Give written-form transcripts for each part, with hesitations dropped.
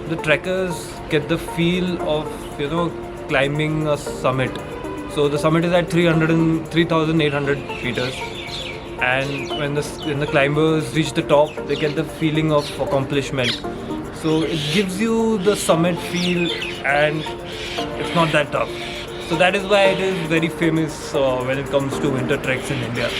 the trekkers get the feel of climbing a summit. So the summit is at 3,800 meters, and when the climbers reach the top, they get the feeling of accomplishment. So it gives you the summit feel, and it's not that tough. So that is why it is very famous when it comes to winter treks in India.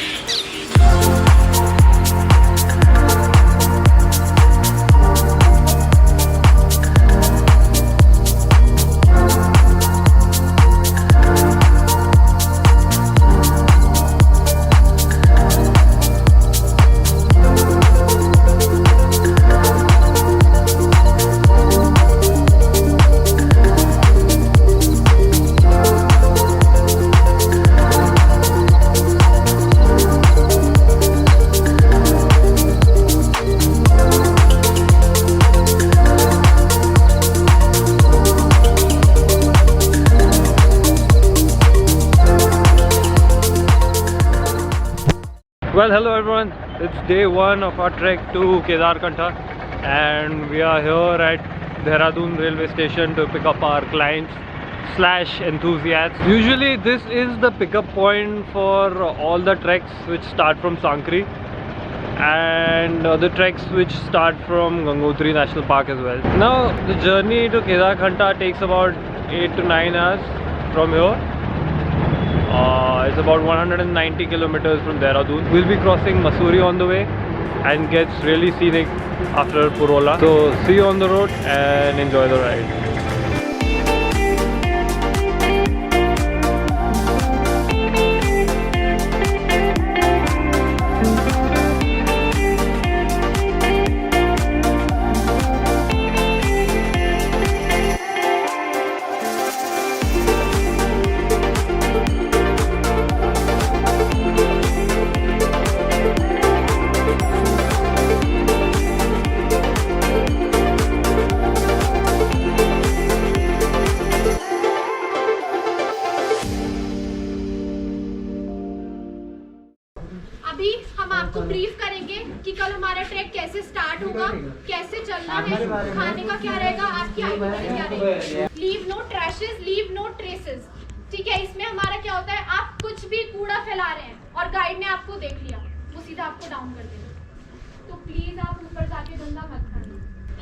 Well, hello everyone, it's day one of our trek to Kedarkantha, and we are here at Dehradun railway station to pick up our clients / enthusiasts. Usually this is the pickup point for all the treks which start from Sankri and the treks which start from Gangotri National Park as well. Now the journey to Kedarkantha takes about 8 to 9 hours from here. It's about 190 kilometers from Dehradun. We'll be crossing Mussoorie on the way and gets really scenic after Purola. So see you on the road and enjoy the ride. अभी हम आपको brief करेंगे कि कल हमारा track कैसे start होगा, कैसे चलना है, खाने का क्या रहेगा, आपकी आइटनरी क्या रहेगी। Leave no traces, leave no traces. ठीक है, इसमें हमारा क्या होता है, आप कुछ भी कूड़ा फैला रहे हैं और गाइड ने आपको देख लिया, वो सीधा आपको डाउन कर देगा। तो प्लीज आप ऊपर जाके गंदा मत खाइए।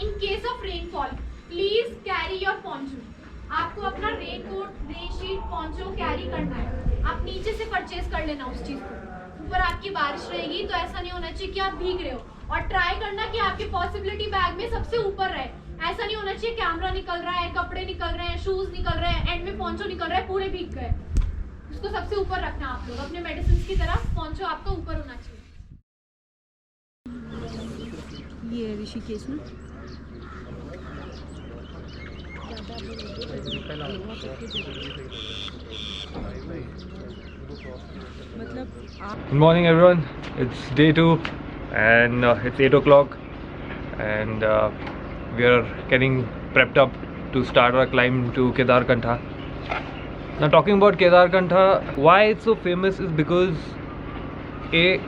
In case of rainfall please carry your poncho. आपको अपना रेनकोट, रेनशीट, पॉन्चो कैरी करना है। आप नीचे से परचेज कर लेना उस चीज को। ऊपर आपकी बारिश रहेगी तो ऐसा नहीं होना चाहिए कि आप भीग रहे हो, और ट्राई करना कि आपके पॉसिबिलिटी बैग में सबसे ऊपर रहे। ऐसा नहीं होना चाहिए कैमरा निकल रहा है, कपड़े निकल रहे हैं, शूज निकल रहे हैं, एंड में पोंचो निकल रहा है, पूरे भीग गए। उसको सबसे ऊपर रखना आप लोग, अपने मेडिसिन की तरफ पोंचो आपका ऊपर होना चाहिए। ये ऋषिकेश में Good morning everyone, it's day 2 and it's 8 o'clock and we are getting prepped up to start our climb to Kedarkantha. Now talking about Kedarkantha, why it's so famous is because it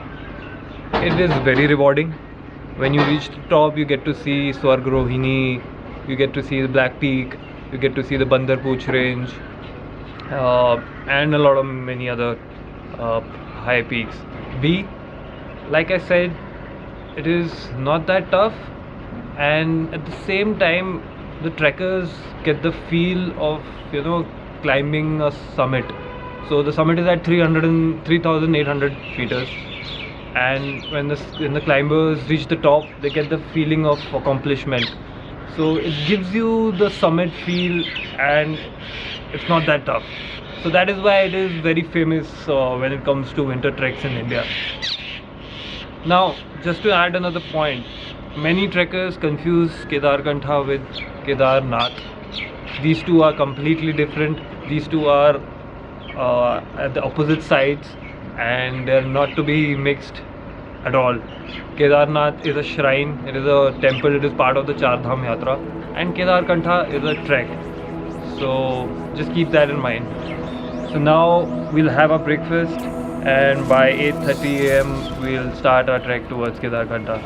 is very rewarding. When you reach the top, you get to see Swarg Rohini, you get to see the Black Peak, you get to see the Bandar Pooch range and a lot of many other high peaks. Like I said, it is not that tough, and at the same time the trekkers get the feel of climbing a summit. So the summit is at 3,800 meters, and when the climbers reach the top, they get the feeling of accomplishment. So it gives you the summit feel, and it's not that tough. So that is why it is very famous when it comes to winter treks in India. Now, just to add another point, many trekkers confuse Kedarkantha with Kedarnath. These two are completely different. These two are at the opposite sides, and they're not to be mixed at all. Kedarnath is a shrine, it is a temple, it is part of the Char Dham Yatra, and Kedarkantha is a trek. So just keep that in mind. So now we'll have a breakfast, and by 8:30 AM we'll start our trek towards Kedarkantha.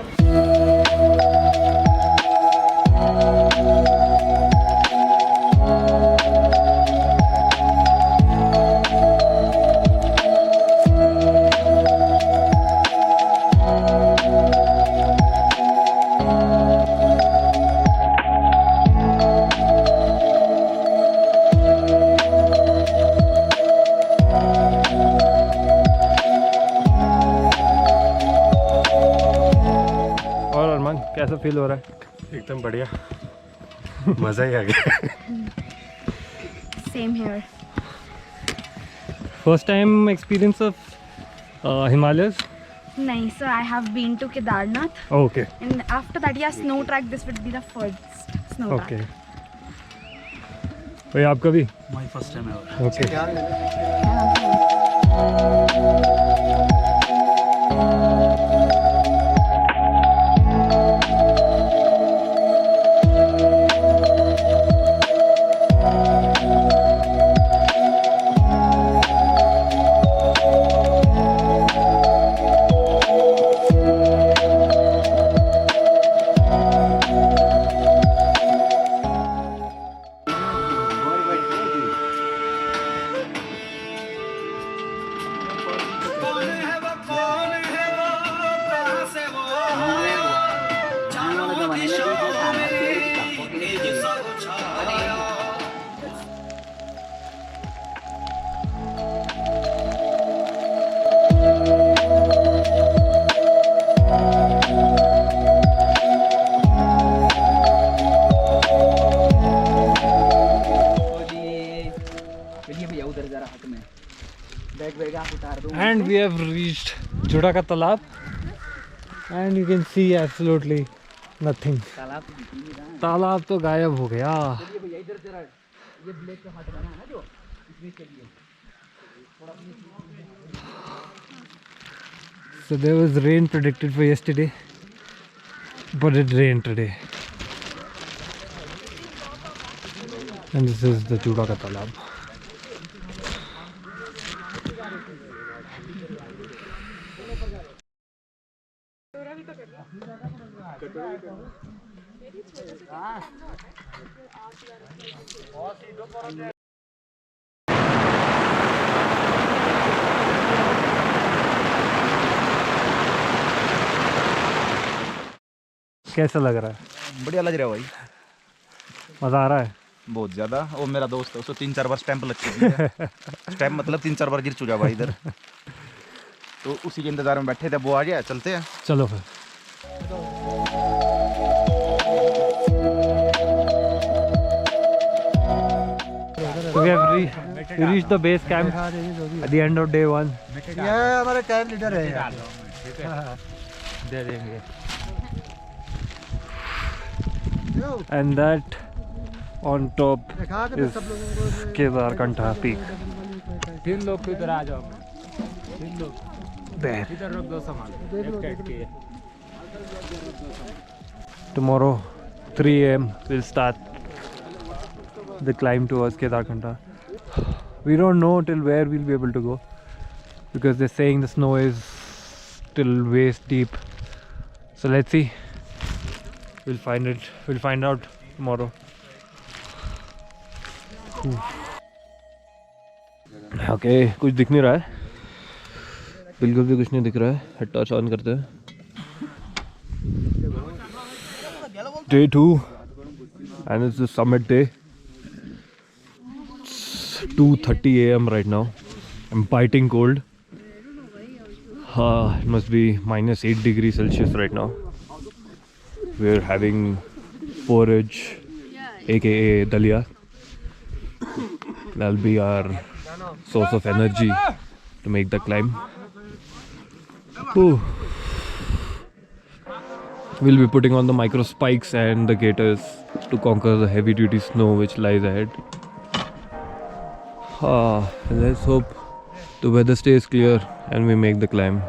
कैसा feel हो रहा है? एकदम बढ़िया, मज़ा ही आ गया। Same here. First time experience of Himalayas? नहीं, so I have been to Kedarkantha, Okay. and after that, yeah, snow track. This would be the first snow track. Okay. भाई आपका भी? My first time ever. Okay. And we have reached Juda ka talab, and you can see absolutely nothing. तालाब तो गायब हो गया. So there was rain predicted for yesterday, but it rained today. And this is the Juda ka talab. कैसा लग रहा है? बढ़िया लग रहा है भाई, मज़ा आ रहा है? बहुत ज़्यादा। वो मेरा दोस्त है, उसको 3-4 बार स्टैंप लग चुकी है। स्टैंप मतलब 3-4 बार गिर चुका भाई इधर। तो उसी के इंतज़ार में बैठे थे, वो आ गया, चलते हैं। चलो फिर। We have reached the base camp at the end of day 1. ये हमारे टाइम लीडर है यार। दे देंगे। And that on top is Kedarkantha peak. 3 लोग को इधर आ जाओ। 3 लोग There. इधर रख दो सामान। एक टाइट के। Tomorrow 3 AM we'll start the climb towards Kedarkantha. We don't know till where we'll be able to go, because they're saying the snow is still waist deep. So let's see. We'll find out tomorrow. Okay, कुछ दिख नहीं रहा है, बिल्कुल भी कुछ नहीं दिख रहा है। टॉर्च ऑन करते हैं। Day 2 and it's the summit day. It's 2:30 AM right now. I'm biting cold. It must be -8 degrees Celsius right now. We're having porridge, aka dalia. That'll be our source of energy to make the climb. Ooh. We'll be putting on the micro spikes and the gaiters to conquer the heavy duty snow which lies ahead. Let's hope the weather stays clear and we make the climb.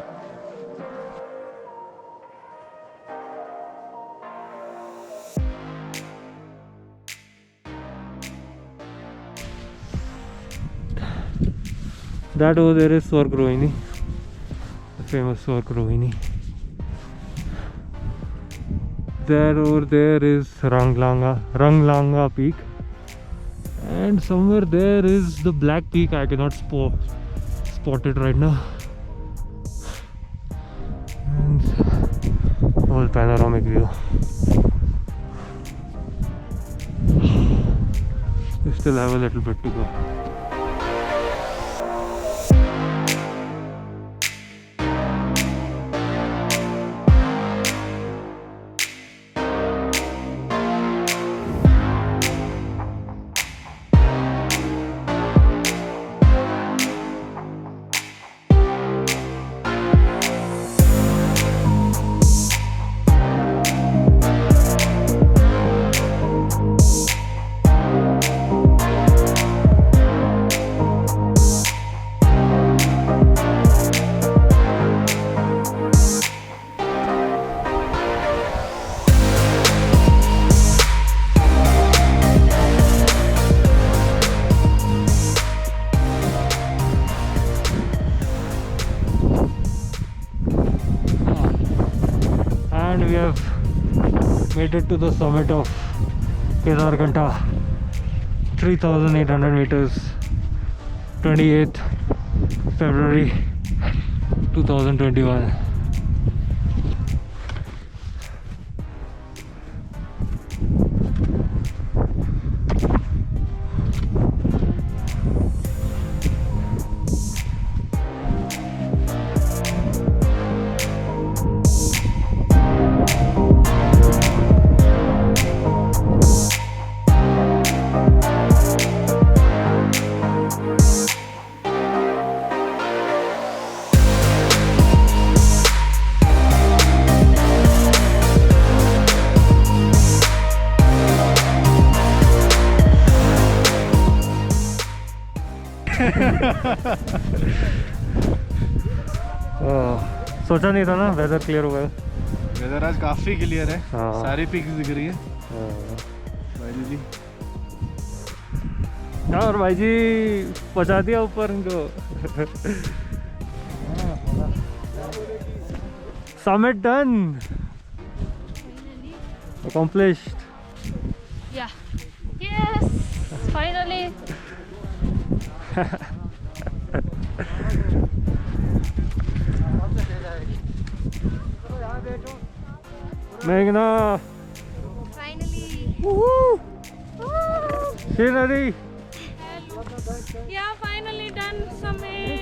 That over there is Swargrohini, the famous Swargrohini. There over there is Ranglanga peak, and somewhere there is the black peak. I cannot spot it right now. And whole panoramic view. We still have a little bit to go. and we have made it to the summit of Kedarkantha, 3,800 meters, 28th February 2021. सोचा नहीं था ना weather clear होगा। Weather आज काफी clear है। हाँ। सारी पिक्स दिख रही है। भाई जी और भाई जी पहुंचा दिया ऊपर इनको। Summit done, accomplished. Yeah. Yes, finally. मेघना, Finally. Shinari. Yeah, finally done summit.